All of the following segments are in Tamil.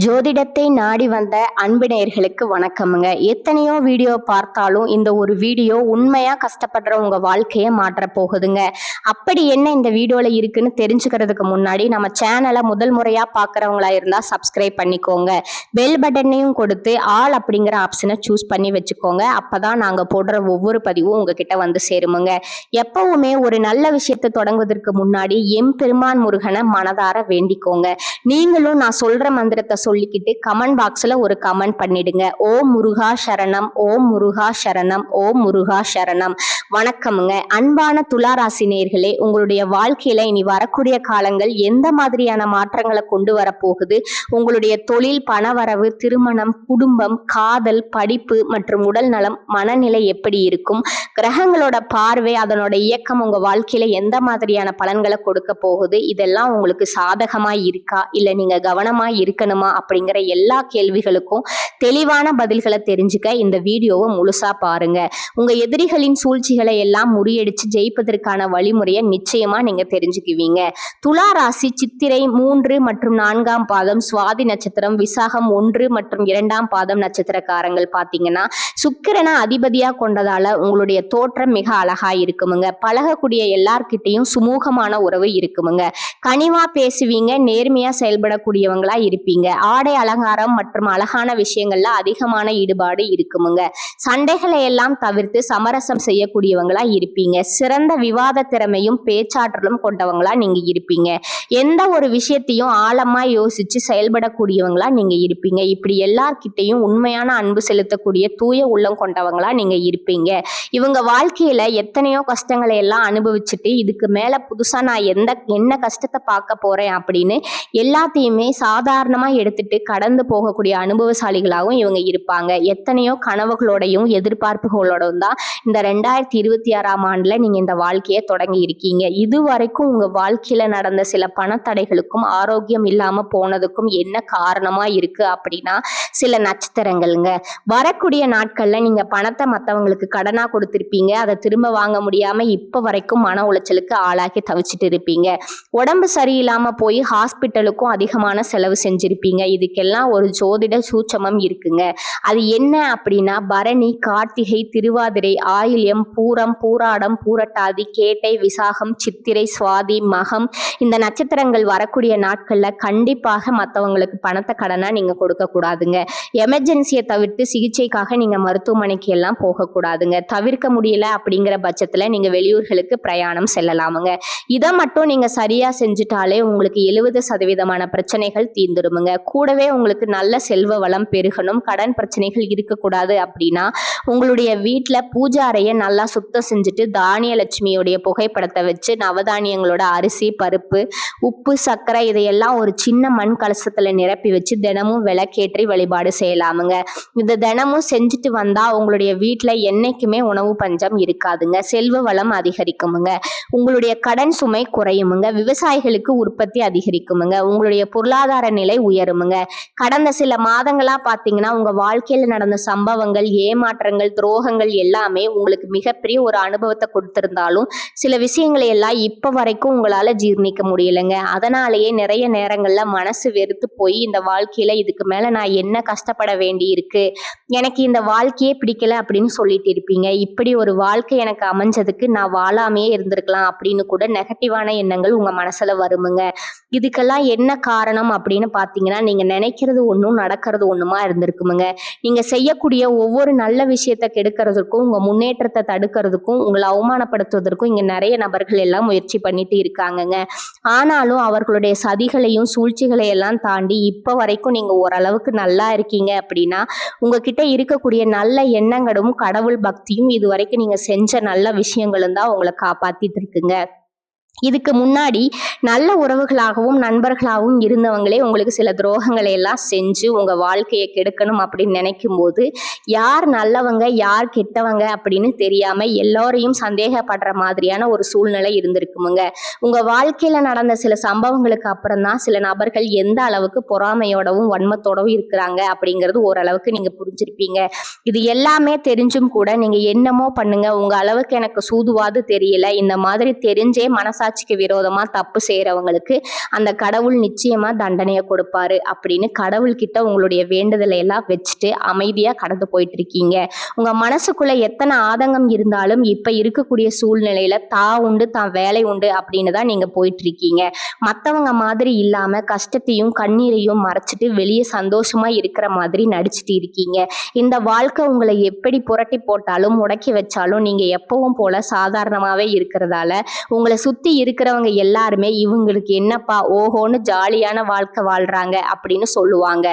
ஜோதிடத்தை நாடி வந்த அன்பு நேயர்களுக்கு வணக்கமுங்க. எத்தனையோ வீடியோ பார்த்தாலும் இந்த ஒரு வீடியோ உண்மையா கஷ்டப்படுற உங்க வாழ்க்கையை மாற்ற போகுதுங்க. அப்படி என்ன இந்த வீடியோல இருக்குன்னு தெரிஞ்சுக்கிறதுக்கு முன்னாடி நம்ம சேனலை முதல் முறையா பார்க்கறவங்களா இருந்தா சப்ஸ்கிரைப் பண்ணிக்கோங்க. பெல் பட்டனையும் கொடுத்து ஆல் அப்படிங்கிற ஆப்ஷனை சூஸ் பண்ணி வச்சுக்கோங்க. அப்பதான் நாங்க போடுற ஒவ்வொரு பதிவும் உங்ககிட்ட வந்து சேருமுங்க. எப்பவுமே ஒரு நல்ல விஷயத்தை தொடங்குவதற்கு முன்னாடி எம்பெருமான் முருகனை மனதார வேண்டிக்கோங்க. நீங்களும் நான் சொல்ற மந்திரத்தை சொல்லிக்கிட்டு கமெண்ட் பாக்ஸ்ல ஒரு கமெண்ட் பண்ணிடுங்க. ஓம் முருகா சரணம், ஓம் முருகா சரணம், ஓம் முருகா சரணம். வணக்கமுங்க. அன்பான துளாராசி நேயர்களே, உங்களுடைய வாழ்க்கையில இனி வரக்கூடிய காலங்கள் எந்த மாதிரியான மாற்றங்களை கொண்டு வரப்போகுது, உங்களுடைய தொழில், பணவரவு, திருமணம், குடும்பம், காதல், படிப்பு மற்றும் உடல் நலம், மனநிலை எப்படி இருக்கும், கிரகங்களோட பார்வை, அதனோட இயக்கம் உங்க வாழ்க்கையில எந்த மாதிரியான பலன்களை கொடுக்க போகுது, இதெல்லாம் உங்களுக்கு சாதகமா இருக்கா இல்ல நீங்க கவனமா இருக்கணுமா அப்படிங்கிற எல்லா கேள்விகளுக்கும் தெளிவான பதில்களை தெரிஞ்சுக்க இந்த வீடியோவை முழுசா பாருங்க. உங்க எதிரிகளின் சூழ்ச்சிகளை எல்லாம் முறியடிச்சு ஜெயிப்பதற்கான வழிமுறையை நிச்சயமா நீங்க தெரிஞ்சுக்குவீங்க. துலா ராசி சித்திரை 3 மற்றும் 4ஆம் பாதம், சுவாதி நட்சத்திரம், விசாகம் 1 மற்றும் 2ஆம் பாதம் நட்சத்திரக்காரங்கள் பாத்தீங்கன்னா சுக்கிரனை அதிபதியா கொண்டதால உங்களுடைய தோற்றம் மிக அழகா இருக்குமுங்க. பழகக்கூடிய எல்லார்கிட்டையும் சுமூகமான உறவு இருக்குமுங்க. கனிவா பேசுவீங்க, நேர்மையா செயல்படக்கூடியவங்களா இருப்பீங்க. ஆடை அலங்காரம் மற்றும் அழகான விஷயங்கள்ல அதிகமான ஈடுபாடு இருக்குமுங்க. சண்டைகளை எல்லாம் தவிர்த்து சமரசம் செய்யக்கூடியவங்களா இருப்பீங்க. சிறந்த விவாத திறமையும் பேச்சாற்றலும் கொண்டவங்களா நீங்க இருப்பீங்க. எந்த ஒரு விஷயத்தையும் ஆழமா யோசிச்சு செயல்படக்கூடியவங்களா நீங்க இருப்பீங்க. இப்படி எல்லார்கிட்டையும் உண்மையான அன்பு செலுத்தக்கூடிய தூய உள்ளம் கொண்டவங்களா நீங்க இருப்பீங்க. இவங்க வாழ்க்கையில எத்தனையோ கஷ்டங்களை எல்லாம் அனுபவிச்சுட்டு இதுக்கு மேல புதுசா நான் என்ன கஷ்டத்தை பார்க்க போறேன் அப்படின்னு எல்லாத்தையுமே சாதாரணமா எடுத்துட்டு கடந்து போகக்கூடிய அனுபவசாலிகளாகவும் இவங்க இருப்பாங்க. எத்தனையோ கனவுகளோடையும் எதிர்பார்ப்புகளோடும் தான் இந்த 2026ஆம் ஆண்டுல நீங்க இந்த வாழ்க்கையை தொடங்கி இருக்கீங்க. இது வரைக்கும் உங்க வாழ்க்கையில நடந்த சில பணத்தடைகளுக்கும் ஆரோக்கியம் இல்லாம போனதுக்கும் என்ன காரணமா இருக்கு அப்படின்னா சில நட்சத்திரங்கள்ங்க. வரக்கூடிய நாட்கள்ல நீங்க பணத்தை மற்றவங்களுக்கு கடனா கொடுத்திருப்பீங்க. அதை திரும்ப வாங்க முடியாம இப்ப வரைக்கும் மன உளைச்சலுக்கு ஆளாக்கி தவிச்சிட்டு இருப்பீங்க. உடம்பு சரியில்லாம போய் ஹாஸ்பிட்டலுக்கும் அதிகமான செலவு செஞ்சிருப்பீங்க. இதுக்கெல்லாம் ஒரு ஜோதிட சூட்சமம் இருக்குங்க. அது என்ன அப்படின்னா பரணி, கார்த்திகை, திருவாதிரை, ஆயில்யம், பூரம், பூராடம், பூரட்டாதி, கேட்டை, விசாகம், சித்திரை, சுவாதி, மகம் இந்த நட்சத்திரங்கள் வரக்கூடிய நாட்கள்ல கண்டிப்பாக மற்றவங்களுக்கு பணத்தை கடனா நீங்க கொடுக்க கூடாதுங்க. எமர்ஜென்சியை தவிர்த்து சிகிச்சைக்காக நீங்க மருத்துவமனைக்கு எல்லாம் போகக்கூடாதுங்க. தவிர்க்க முடியல அப்படிங்கிற பட்சத்துல நீங்க வெளியூர்களுக்கு பிரயாணம் செல்லலாமுங்க. இதை மட்டும் நீங்க சரியா செஞ்சுட்டாலே உங்களுக்கு 70% பிரச்சனைகள் தீர்ந்துருமுங்க. கூடவே உங்களுக்கு நல்ல செல்வ வளம் பெருகணும், கடன் பிரச்சனைகள் இருக்கக்கூடாது அப்படின்னா உங்களுடைய வீட்டுல பூஜை அறையை நல்லா சுத்தம் செஞ்சுட்டு தானிய லட்சுமியுடைய புகைப்படத்தை வச்சு நவதானியங்களோட அரிசி, பருப்பு, உப்பு, சர்க்கரை இதையெல்லாம் ஒரு சின்ன மண் கலசத்துல நிரப்பி வச்சு தினமும் விளக்கேற்றி வழிபாடு செய்யலாமுங்க. இந்த தினமும் செஞ்சுட்டு வந்தா உங்களுடைய வீட்டுல என்னைக்குமே உணவு பஞ்சம் இருக்காதுங்க. செல்வ வளம் அதிகரிக்குமுங்க. உங்களுடைய கடன் சுமை குறையுமுங்க. விவசாயிகளுக்கு உற்பத்தி அதிகரிக்குமுங்க. உங்களுடைய பொருளாதார நிலை உயருமுங்க. கடந்த சில மாதங்களா பாத்தீங்கன்னா உங்க வாழ்க்கையில நடந்த சம்பவங்கள், ஏமாற்றங்கள், துரோகங்கள் எல்லாமே உங்களுக்கு மிகப்பெரிய ஒரு அனுபவத்தை கொடுத்திருந்தாலும் சில விஷயங்களை எல்லாம் இப்ப வரைக்கும் உங்களால ஜீர்ணிக்க முடியலைங்க. அதனாலேயே நிறைய நேரங்கள்ல மனசு வெறுத்து போய் இந்த வாழ்க்கையில இதுக்கு மேல நான் என்ன கஷ்டப்பட வேண்டி இருக்கு, எனக்கு இந்த வாழ்க்கையே பிடிக்கல அப்படின்னு சொல்லிட்டு இருப்பீங்க. இப்படி ஒரு வாழ்க்கை எனக்கு அமைஞ்சதுக்கு நான் வாழாமையே இருந்திருக்கலாம் அப்படின்னு கூட நெகட்டிவான எண்ணங்கள் உங்க மனசுல வருமுங்க. இதுக்கெல்லாம் என்ன காரணம் அப்படின்னு பாத்தீங்கன்னா நீங்க நினைக்கிறது ஒன்றும் நடக்கிறது ஒண்ணுமா இருந்திருக்குமுங்க. நீங்க செய்யக்கூடிய ஒவ்வொரு நல்ல விஷயத்தை கெடுக்கிறதுக்கும், உங்க முன்னேற்றத்தை தடுக்கிறதுக்கும், உங்களை அவமானப்படுத்துவதற்கும் இங்க நிறைய நபர்கள் எல்லாம் முயற்சி பண்ணிட்டு இருக்காங்கங்க. ஆனாலும் அவர்களுடைய சதிகளையும் சூழ்ச்சிகளை எல்லாம் தாண்டி இப்ப வரைக்கும் நீங்க ஓரளவுக்கு நல்லா இருக்கீங்க அப்படின்னா உங்ககிட்ட இருக்கக்கூடிய நல்ல எண்ணங்களும் கடவுள் பக்தியும் இது வரைக்கும் நீங்க செஞ்ச நல்ல விஷயங்களும் தான் உங்களை காப்பாத்திட்டு இருக்குங்க. இதுக்கு முன்னாடி நல்ல உறவுகளாகவும் நண்பர்களாகவும் இருந்தவங்களே உங்களுக்கு சில துரோகங்களை எல்லாம் செஞ்சு உங்க வாழ்க்கையை கெடுக்கணும் அப்படின்னு நினைக்கும் போது யார் நல்லவங்க யார் கெட்டவங்க அப்படின்னு தெரியாம எல்லாரையும் சந்தேகப்படுற மாதிரியான ஒரு சூழ்நிலை இருந்திருக்குமுங்க. உங்க வாழ்க்கையில நடந்த சில சம்பவங்களுக்கு அப்புறம் தான் சில நபர்கள் எந்த அளவுக்கு பொறாமையோடவும் வன்மத்தோடவும் இருக்கிறாங்க அப்படிங்கிறது ஓரளவுக்கு நீங்க புரிஞ்சிருப்பீங்க. இது எல்லாமே தெரிஞ்சும் கூட நீங்க என்னமோ பண்ணுங்க, உங்க அளவுக்கு எனக்கு சூதுவாது தெரியல, இந்த மாதிரி தெரிஞ்சே மனசா மனசாட்சிக்கு விரோதமா தப்பு செய்யறவங்களுக்கு அந்த கடவுள் நிச்சயமா தண்டனையை கொடுப்பாரு அப்படின்னு கடவுள்கிட்ட உங்களுடைய வேண்டுதலை எல்லாம் வச்சுட்டு அமைதியா கடந்து போயிட்டு இருக்கீங்க. உங்க மனசுக்குள்ள எத்தனை ஆதங்கம் இருந்தாலும் இப்ப இருக்கக்கூடிய சூழ்நிலையில உண்டு தான் வேலை உண்டு அப்படின்னு தான் நீங்க போயிட்டு இருக்கீங்க. மத்தவங்க மாதிரி இல்லாம கஷ்டத்தையும் கண்ணீரையும் மறைச்சிட்டு வெளியே சந்தோஷமா இருக்கிற மாதிரி நடிச்சிட்டு இருக்கீங்க. இந்த வாழ்க்கை உங்களை எப்படி புரட்டி போட்டாலும் முடக்கி வச்சாலும் நீங்க எப்பவும் போல சாதாரணமாவே இருக்கிறதால உங்களை சுத்தி இருக்கிறவங்க எல்லாருமே இவங்களுக்கு என்னப்பா ஓஹோன்னு ஜாலியான வாழ்க்கை வாழ்றாங்க அப்படின்னு சொல்லுவாங்க.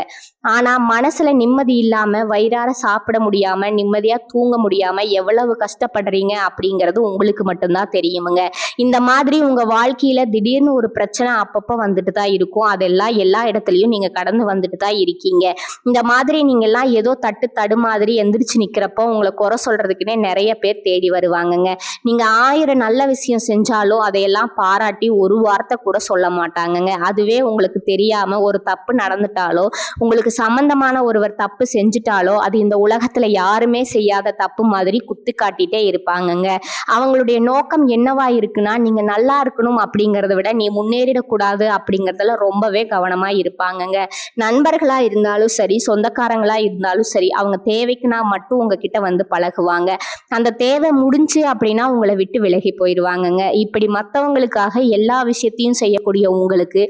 ஆனா மனசுல நிம்மதி இல்லாம வயிறார சாப்பிட முடியாம நிம்மதியா தூங்க முடியாம எவ்வளவு கஷ்டப்படுறீங்க அப்படிங்கிறது உங்களுக்கு மட்டும்தான் தெரியுமுங்க. இந்த மாதிரி உங்க வாழ்க்கையில திடீர்னு ஒரு பிரச்சனை அப்பப்ப வந்துட்டு தான் இருக்கும். அதெல்லாம் எல்லா இடத்துலயும் நீங்க கடந்து வந்துட்டு தான் இருக்கீங்க. இந்த மாதிரி நீங்க எல்லாம் ஏதோ தடு மாதிரி எந்திரிச்சு நிக்கிறப்போ உங்களை குறை சொல்றதுக்குன்னே நிறைய பேர் தேடி வருவாங்கங்க. நீங்க 1000 நல்ல விஷயம் செஞ்சாலும் அதையெல்லாம் பாராட்டி ஒரு வார்த்தை கூட சொல்ல மாட்டாங்கங்க. அதுவே உங்களுக்கு தெரியாம ஒரு தப்பு நடந்துட்டாலோ உங்களுக்கு சம்பந்தமான ஒருவர் தப்பு செஞ்சுட்டாலோ அது இந்த உலகத்துல யாருமே செய்யாத தப்பு மாதிரி குத்து காட்டிட்டே இருப்பாங்கங்க. அவங்களுடைய நோக்கம் என்னவா இருக்குன்னா நீங்க நல்லா இருக்கணும் அப்படிங்கறத விட நீ முன்னேறிடக்கூடாது அப்படிங்கறதுல ரொம்பவே கவனமா இருப்பாங்கங்க. நண்பர்களா இருந்தாலும் சரி சொந்தக்காரங்களா இருந்தாலும் சரி அவங்க தேவைக்குனா மட்டும் உங்ககிட்ட வந்து பழகுவாங்க. அந்த தேவை முடிஞ்சு அப்படின்னா உங்களை விட்டு விலகி போயிடுவாங்கங்க. இப்படி மத்தவங்களுக்காக எல்லா விஷயத்தையும் செய்யக்கூடிய உங்களுக்கு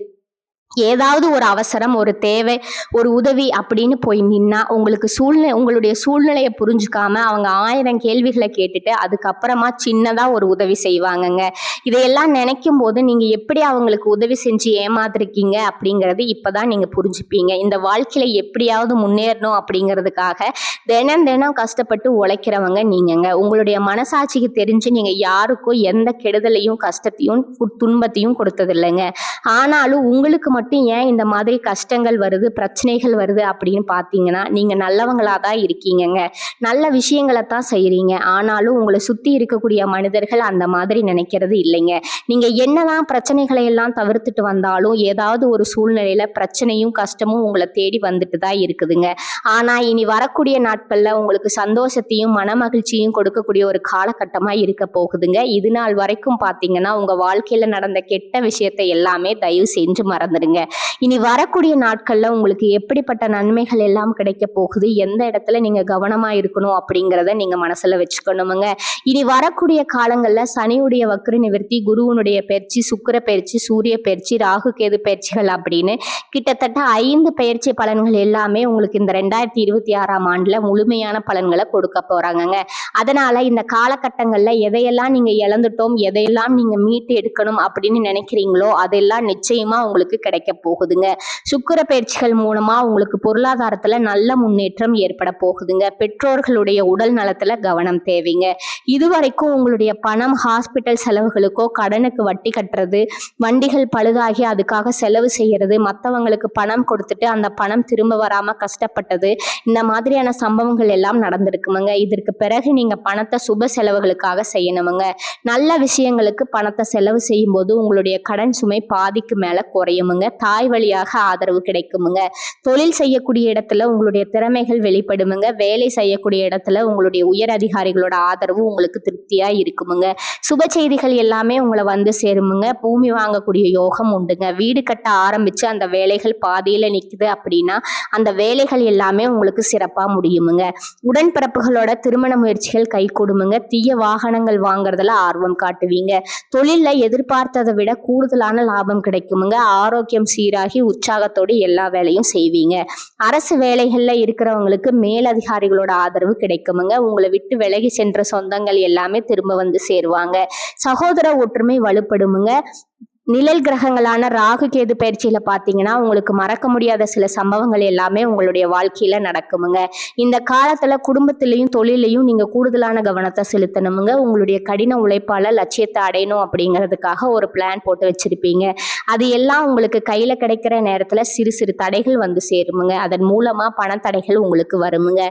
ஏதாவது ஒரு அவசரம் ஒரு தேவை ஒரு உதவி அப்படின்னு போய் நின்னா உங்களுடைய சூழ்நிலையை புரிஞ்சுக்காம அவங்க 1000 கேள்விகளை கேட்டுட்டு அதுக்கப்புறமா சின்னதா ஒரு உதவி செய்வாங்கங்க. இதையெல்லாம் நினைக்கும் போது நீங்க எப்படி அவங்களுக்கு உதவி செஞ்சு ஏமாத்திருக்கீங்க அப்படிங்கறது இப்பதான் நீங்க புரிஞ்சுப்பீங்க. இந்த வாழ்க்கையில எப்படியாவது முன்னேறணும் அப்படிங்கிறதுக்காக தினம் தினம் கஷ்டப்பட்டு உழைக்கிறவங்க நீங்கங்க. உங்களுடைய மனசாட்சிக்கு தெரிஞ்சு நீங்க யாருக்கும் எந்த கெடுதலையும் கஷ்டத்தையும் துன்பத்தையும் கொடுத்தது இல்லைங்க. ஆனாலும் உங்களுக்கு மட்டும் ஏன் இந்த மாதிரி கஷ்டங்கள் வருது பிரச்சனைகள் வருது அப்படின்னு பாத்தீங்கன்னா நீங்க நல்லவங்களா தான் இருக்கீங்கங்க. நல்ல விஷயங்களை தான் செய்யறீங்க. ஆனாலும் உங்களை சுத்தி இருக்கக்கூடிய மனிதர்கள் அந்த மாதிரி நினைக்கிறது இல்லைங்க. நீங்க என்னதான் பிரச்சனைகளை எல்லாம் தவிர்த்துட்டு வந்தாலும் ஏதாவது ஒரு சூழ்நிலையில பிரச்சனையும் கஷ்டமும் உங்களை தேடி வந்துட்டு தான் இருக்குதுங்க. ஆனா இனி வரக்கூடிய நாட்கள்ல உங்களுக்கு சந்தோஷத்தையும் மன மகிழ்ச்சியும் கொடுக்கக்கூடிய ஒரு காலகட்டமா இருக்க போகுதுங்க. இது நாள் வரைக்கும் பாத்தீங்கன்னா உங்க வாழ்க்கையில நடந்த கெட்ட விஷயத்தை எல்லாமே தயவு செஞ்சு மறந்துடுங்க. இனி வரக்கூடிய நாட்கள்ல உங்களுக்கு எப்படிப்பட்ட நன்மைகள் எல்லாம் கிடைக்க போகுது எந்த இடத்துல நீங்க கவனமா இருக்கணும் அப்படிங்கிறத நீங்க மனசுல வச்சுக்கணுமுங்க. இனி வரக்கூடிய காலங்கள்ல சனியுடைய வக்ர நிவர்த்தி குருவனுடைய பயிற்சி சுக்கிர பயிற்சி சூரிய பயிற்சி ராகு கேது பயிற்சிகள் அப்படின்னு கிட்டத்தட்ட 5 பயிற்சி பலன்கள் எல்லாமே உங்களுக்கு இந்த 2026ஆம் ஆண்டுல முழுமையான பலன்களை கொடுக்க போறாங்கங்க. அதனால இந்த காலகட்டங்கள்ல எதையெல்லாம் நீங்க இழந்துட்டோம் எதையெல்லாம் நீங்க மீட்டு எடுக்கணும் அப்படின்னு நினைக்கிறீங்களோ அதெல்லாம் நிச்சயமா உங்களுக்கு கிடைக்க போகுதுங்க. சுக்கிர பயிற்சிகள் மூலமா உங்களுக்கு பொருளாதாரத்துல நல்ல முன்னேற்றம் ஏற்பட போகுதுங்க. பெற்றோர்களுடைய உடல் நலத்துல கவனம் தேவைங்க. இதுவரைக்கும் உங்களுடைய பணம் ஹாஸ்பிட்டல் செலவுகளுக்கோ கடனுக்கு வட்டி கட்டுறது வண்டிகள் பழுதாகி அதுக்காக செலவு செய்யறது மற்றவங்களுக்கு பணம் கொடுத்துட்டு அந்த பணம் திரும்ப வராம கஷ்டப்பட்டது இந்த மாதிரியான சம்பவங்கள் எல்லாம் நடந்திருக்குமுங்க. இதற்கு பிறகு நீங்க பணத்தை சுப செலவுகளுக்காக செய்யணுமுங்க. நல்ல விஷயங்களுக்கு பணத்தை செலவு செய்யும் போது உங்களுடைய கடன் சுமை பாதிக்கு மேல குறையுமுங்க. தாய் வழியாக ஆதரவு கிடைக்குமுங்க. தொழில் செய்யக்கூடிய இடத்துல உங்களுடைய திறமைகள் வெளிப்படுமுங்க. வேலை செய்யக்கூடிய இடத்துல உங்களுடைய உயர் அதிகாரிகளோட ஆதரவு உங்களுக்கு திருப்தியா இருக்குமுங்க. சுப செய்திகள் எல்லாமே உங்களை வந்து சேருமுங்க. பூமி வாங்கக்கூடிய யோகம் உண்டுங்க. வீடு கட்ட ஆரம்பிச்சு அந்த வேலைகள் பாதியில நிக்குது அப்படின்னா அந்த வேலைகள் எல்லாமே உங்களுக்கு சிறப்பா முடியுமுங்க. உடன்பிறப்புகளோட திருமண முயற்சிகள் கை கொடுமுங்க. தீய வாகனங்கள் வாங்குறதுல ஆர்வம் காட்டுவீங்க. தொழில்ல எதிர்பார்த்ததை விட கூடுதலான லாபம் கிடைக்குமுங்க. ஆரோக்கியம் சீராகி உற்சாகத்தோடு எல்லா வேலையும் செய்வீங்க. அரசு வேலைகள்ல இருக்கிறவங்களுக்கு மேலதிகாரிகளோட ஆதரவு கிடைக்குமுங்க. உங்களை விட்டு விலகி சென்ற சொந்தங்கள் எல்லாமே திரும்ப வந்து சேருவாங்க. சகோதர ஒற்றுமை வலுப்படுமுங்க. நிழல் கிரகங்களான ராகு கேது பயிற்சியில பாத்தீங்கன்னா உங்களுக்கு மறக்க முடியாத சில சம்பவங்கள் எல்லாமே உங்களுடைய வாழ்க்கையில நடக்குமுங்க. இந்த காலத்துல குடும்பத்திலையும் தொழிலையும் நீங்க கூடுதலான கவனத்தை செலுத்தணுமுங்க. உங்களுடைய கடின உழைப்பால லட்சியத்தை அடையணும் அப்படிங்கிறதுக்காக ஒரு பிளான் போட்டு வச்சிருப்பீங்க. அது எல்லாம் உங்களுக்கு கையில கிடைக்கிற நேரத்துல சிறு சிறு தடைகள் வந்து சேருமுங்க. அதன் மூலமா பண தடைகள் உங்களுக்கு வருமுங்க.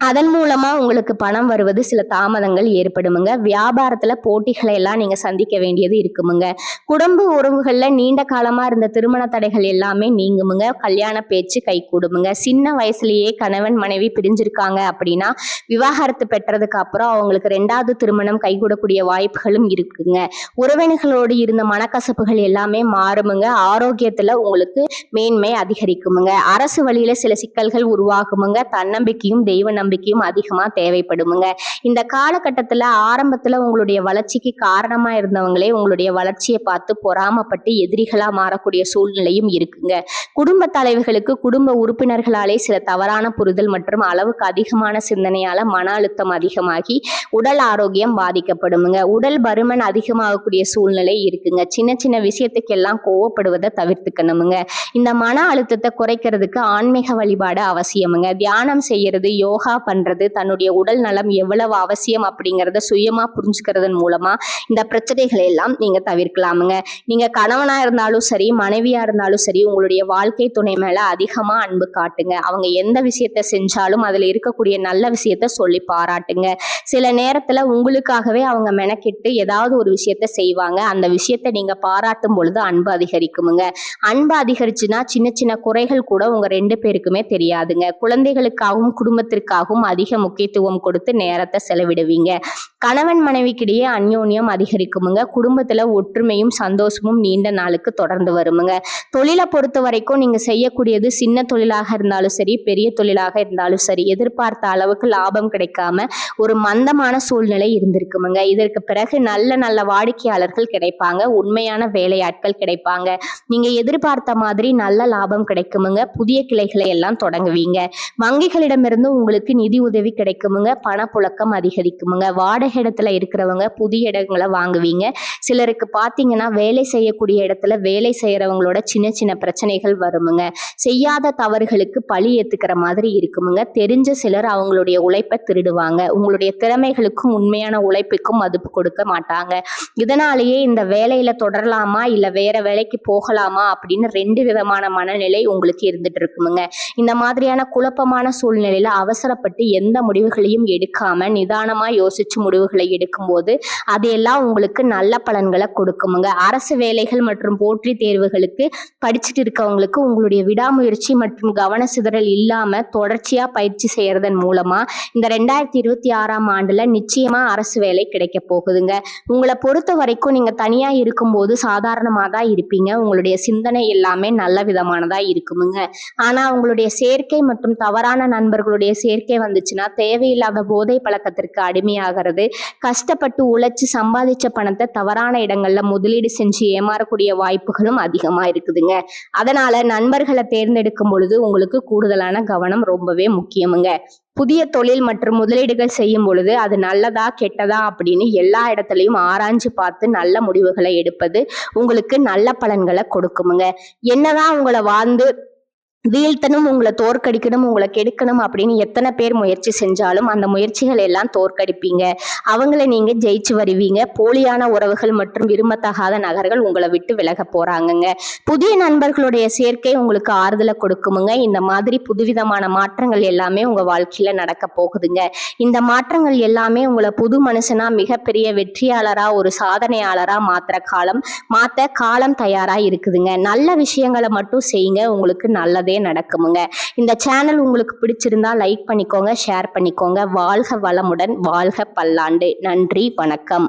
அதன் மூலமா உங்களுக்கு பணம் வருவது சில தாமதங்கள் ஏற்படுமுங்க. வியாபாரத்துல போட்டிகளை எல்லாம் நீங்க சந்திக்க வேண்டியது இருக்குமுங்க. குடும்ப உறவுகள்ல நீண்ட காலமா இருந்த திருமண தடைகள் எல்லாமே நீங்குமுங்க. கல்யாண பேச்சு கைகூடுமுங்க. சின்ன வயசுலயே கணவன் மனைவி பிரிஞ்சிருக்காங்க அப்படின்னா விவாகரத்து பெற்றதுக்கு அப்புறம் அவங்களுக்கு 2வது திருமணம் கைகூடக்கூடிய வாய்ப்புகளும் இருக்குங்க. உறவினர்களோடு இருந்த மனக்கசப்புகள் எல்லாமே மாறுமுங்க. ஆரோக்கியத்துல உங்களுக்கு மேன்மை அதிகரிக்குமுங்க. அரசு வழியில சில சிக்கல்கள் உருவாகுமுங்க. தன்னம்பிக்கையும் தெய்வ நம்பிக்கையும் அதிகமா தேவைப்படுமுங்க. இந்த காலகட்டத்துல ஆரம்பத்துல உங்களுடைய வளர்ச்சிக்கு காரணமா இருந்தவங்களே உங்களுடைய வளர்ச்சியை பார்த்து பொறாமப்பட்டு எதிரிகளா மாறக்கூடிய சூழ்நிலையும் இருக்குங்க. குடும்ப தலைவர்களுக்கு குடும்ப உறுப்பினர்களாலே சில தவறான புரிதல் மற்றும் அளவுக்கு அதிகமான சிந்தனையால மன அழுத்தம் அதிகமாகி உடல் ஆரோக்கியம் பாதிக்கப்படுமுங்க. உடல் பருமன் அதிகமாகக்கூடிய சூழ்நிலை இருக்குங்க. சின்ன சின்ன விஷயத்துக்கெல்லாம் கோவப்படுவதை தவிர்த்துக்கணுமுங்க. இந்த மன அழுத்தத்தை குறைக்கிறதுக்கு ஆன்மீக வழிபாடு அவசியமுங்க. தியானம் செய்யறது, யோகா பண்றது, தன்னுடைய உடல் நலம் எவ்வளவு அவசியம் அப்படிங்கறத சுயமா புரிஞ்சுக்கிறதன் மூலமா இந்த பிரச்சனைகளை எல்லாம் நீங்க தவிர்க்கலாமுங்க. நீங்க கணவனா இருந்தாலும் சரி, மனைவியா இருந்தாலும் சரி, உங்களுடைய வாழ்க்கை துணை மேல அதிகமா அன்பு காட்டுங்க. அவங்க எந்த விஷயத்த செஞ்சாலும் அதுல இருக்கக்கூடிய நல்ல விஷயத்த சொல்லி பாராட்டுங்க. சில நேரத்துல உங்களுக்காகவே அவங்க மெனக்கிட்டு ஏதாவது ஒரு விஷயத்த செய்வாங்க. அந்த விஷயத்த நீங்க பாராட்டும் பொழுது அன்பு அதிகரிக்குமுங்க. அன்பு அதிகரிச்சுன்னா சின்ன சின்ன குறைகள் கூட உங்க 2 பேருக்குமே தெரியாதுங்க. குழந்தைகளுக்காகவும் குடும்பத்திற்காகவும் அதிக முக்கியத்துவம் கொடுத்து நேரத்தை செலவிடுவீங்க. கணவன் மனைவிக்கிடையே அந்யோன்யம் அதிகரிக்குமுங்க. குடும்பத்துல ஒற்றுமையும் சந்தோஷமும் நீண்ட நாளுக்கு தொடர்ந்து வருமுங்க. தொழிலை பொறுத்த வரைக்கும் நீங்க செய்யக்கூடியது சின்ன தொழிலாக இருந்தாலும் சரி, பெரிய தொழிலாக இருந்தாலும் சரி, எதிர்பார்த்த அளவுக்கு லாபம் கிடைக்காம ஒரு மந்தமான சூழ்நிலை இருந்திருக்குமுங்க. இதற்கு பிறகு நல்ல நல்ல வாடிக்கையாளர்கள் கிடைப்பாங்க. உண்மையான வேலையாட்கள் கிடைப்பாங்க. நீங்க எதிர்பார்த்த மாதிரி நல்ல லாபம் கிடைக்குமுங்க. புதிய கிளைகளை எல்லாம் தொடங்குவீங்க. வங்கிகளிடமிருந்து உங்களுக்கு நிதி உதவி கிடைக்குமுங்க. பணப்புழக்கம் அதிகரிக்குமுங்க. வாடகை இடத்துல இருக்கிறவங்க புதிய இடங்களை வாங்குவீங்க. சிலருக்கு பாத்தீங்கன்னா வேலை செய்யக்கூடிய இடத்துல வேலை செய்யறவங்களோட சின்ன சின்ன பிரச்சனைகள் வருமுங்க. செய்யாத தவறுகளுக்கு பழி ஏத்துக்கிற மாதிரி இருக்குமுங்க. தெரிஞ்ச சிலர் அவங்களுடைய உழைப்பை திருடுவாங்க. உங்களுடைய திறமைகளுக்கும் உண்மையான உழைப்புக்கும் மதிப்பு கொடுக்க மாட்டாங்க. இதனாலேயே இந்த வேலையில தொடரலாமா இல்ல வேற வேலைக்கு போகலாமா அப்படின்னு 2 விதமான மனநிலை உங்களுக்கு இருந்துட்டு இருக்குமுங்க. இந்த மாதிரியான குழப்பமான சூழ்நிலையில அவசரப்பட்டு எந்த முடிவுகளையும் எடுக்காம நிதானமா யோசிச்சு முடிவுகளை எடுக்கும்போது அதையெல்லாம் உங்களுக்கு நல்ல பலன்களை கொடுக்குமுங்க. அரசு வேலைகள் மற்றும் போட்டி தேர்வுகளுக்கு படிச்சுட்டு இருக்கவங்களுக்கு உங்களுடைய விடாமுயற்சி மற்றும் கவன சிதறல் இல்லாம தொடர்ச்சியா பயிற்சி செய்யறதன் மூலமா இந்த 2026ஆம் ஆண்டுல நிச்சயமா அரசு வேலை கிடைக்க போகுதுங்க. உங்களை பொறுத்த வரைக்கும் நீங்க தனியா இருக்கும்போது சாதாரணமா தான் இருப்பீங்க. உங்களுடைய சிந்தனை எல்லாமே நல்ல விதமானதா இருக்குமுங்க. ஆனா உங்களுடைய சேர்க்கை மற்றும் தவறான நண்பர்களுடைய சேர்க்கை வந்துச்சுன்னா தேவையில்லாத போதை பழக்கத்திற்கு அடிமையாகிறது. கஷ்டப்பட்டு உழைச்சு சம்பாதிச்ச பணத்தை தவறான இடங்கள்ல முதலீடு செஞ்சு ஏமாறக்கூடிய வாய்ப்புகளும் அதிகமா இருக்குதுங்க. அதனால நண்பர்களை தேர்ந்தெடுக்கும் பொழுது உங்களுக்கு கூடுதலான கவனம் ரொம்பவே முக்கியமுங்க. புதிய தொழில் மற்றும் முதலீடுகள் செய்யும் பொழுது அது நல்லதா கெட்டதா அப்படின்னு எல்லா இடத்துலையும் ஆராய்ஞ்சு பார்த்து நல்ல முடிவுகளை எடுப்பது உங்களுக்கு நல்ல பலன்களை கொடுக்குமுங்க. என்னதான் உங்களை வீழ்த்தணும், உங்களை தோற்கடிக்கணும், உங்களை கெடுக்கணும் அப்படின்னு எத்தனை பேர் முயற்சி செஞ்சாலும் அந்த முயற்சிகள் எல்லாம் தோற்கடிப்பீங்க. அவங்கள நீங்க ஜெயிச்சு வருவீங்க. போலியான உறவுகள் மற்றும் விரும்பத்தகாத நகர்கள் உங்களை விட்டு விலக போறாங்கங்க. புதிய நண்பர்களுடைய சேர்க்கை உங்களுக்கு ஆறுதலை கொடுக்குமுங்க. இந்த மாதிரி புதுவிதமான மாற்றங்கள் எல்லாமே உங்க வாழ்க்கையில நடக்க போகுதுங்க. இந்த மாற்றங்கள் எல்லாமே உங்களை புது மனுஷனா மிகப்பெரிய வெற்றியாளரா ஒரு சாதனையாளரா மாத்த காலம் தயாரா இருக்குதுங்க. நல்ல விஷயங்களை மட்டும் செய்யுங்க. உங்களுக்கு நல்லதே நடக்குமுங்க. இந்த சேனல் உங்களுக்கு பிடிச்சிருந்தா லைக் பண்ணிக்கோங்க, ஷேர் பண்ணிக்கோங்க. வாழ்க வளமுடன், வாழ்க பல்லாண்டு. நன்றி, வணக்கம்.